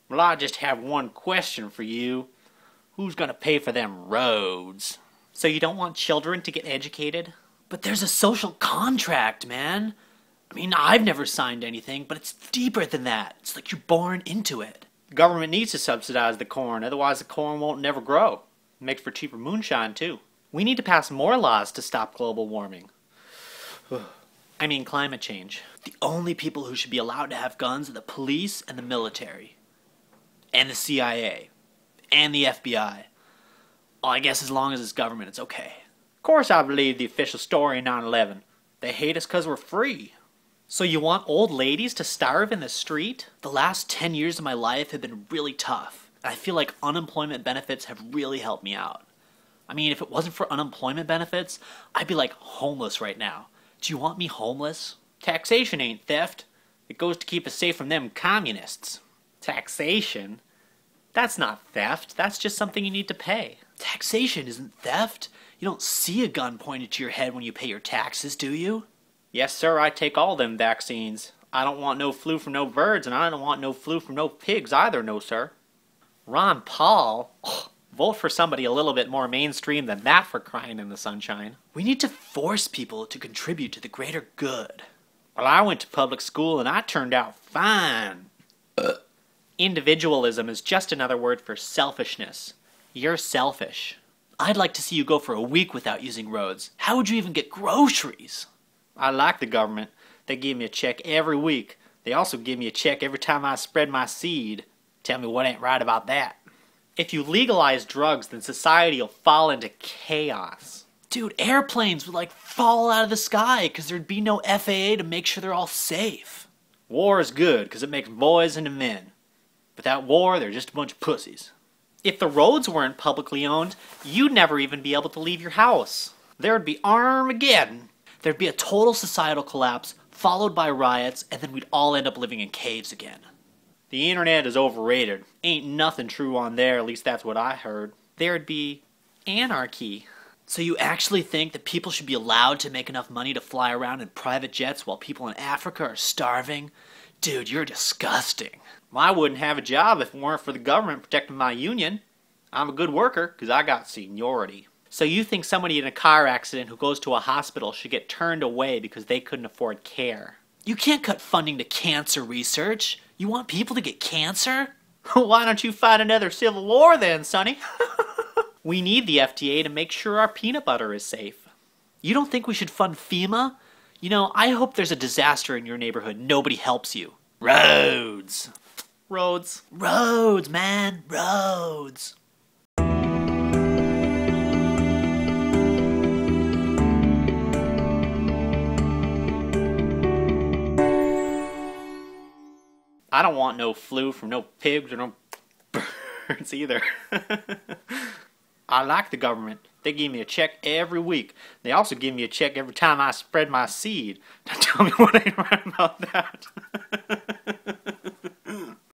Well, I just have one question for you. Who's gonna pay for them roads? So you don't want children to get educated? But there's a social contract, man. I mean, I've never signed anything, but it's deeper than that. It's like you're born into it. The government needs to subsidize the corn, otherwise the corn won't never grow. It makes for cheaper moonshine, too. We need to pass more laws to stop global warming. I mean climate change. The only people who should be allowed to have guns are the police and the military. And the CIA. And the FBI. Well, I guess as long as it's government, it's okay. Of course I believe the official story in 9/11. They hate us because we're free. So you want old ladies to starve in the street? The last 10 years of my life have been really tough. I feel like unemployment benefits have really helped me out. I mean, if it wasn't for unemployment benefits, I'd be like homeless right now. Do you want me homeless? Taxation ain't theft. It goes to keep us safe from them communists. Taxation? That's not theft. That's just something you need to pay. Taxation isn't theft. You don't see a gun pointed to your head when you pay your taxes, do you? Yes, sir, I take all them vaccines. I don't want no flu from no birds, and I don't want no flu from no pigs either, no, sir. Ron Paul? Ugh, vote for somebody a little bit more mainstream than that, for crying in the sunshine. We need to force people to contribute to the greater good. Well, I went to public school and I turned out fine. Individualism is just another word for selfishness. You're selfish. I'd like to see you go for a week without using roads. How would you even get groceries? I like the government. They give me a check every week. They also give me a check every time I spread my seed. Tell me what ain't right about that. If you legalize drugs, then society will fall into chaos. Dude, airplanes would fall out of the sky because there'd be no FAA to make sure they're all safe. War is good because it makes boys into men. Without war, they're just a bunch of pussies. If the roads weren't publicly owned, you'd never even be able to leave your house. There'd be Armageddon. There'd be a total societal collapse, followed by riots, and then we'd all end up living in caves again. The internet is overrated. Ain't nothing true on there, at least that's what I heard. There'd be anarchy. So you actually think that people should be allowed to make enough money to fly around in private jets while people in Africa are starving? Dude, you're disgusting. Well, I wouldn't have a job if it weren't for the government protecting my union. I'm a good worker because I got seniority. So you think somebody in a car accident who goes to a hospital should get turned away because they couldn't afford care? You can't cut funding to cancer research. You want people to get cancer? Why don't you fight another civil war then, Sonny? We need the FDA to make sure our peanut butter is safe. You don't think we should fund FEMA? You know, I hope there's a disaster in your neighborhood. Nobody helps you. Roads. Roads. Roads, man. Roads. I don't want no flu from no pigs or no birds either. I like the government. They give me a check every week. They also give me a check every time I spread my seed. Now tell me what ain't right about that.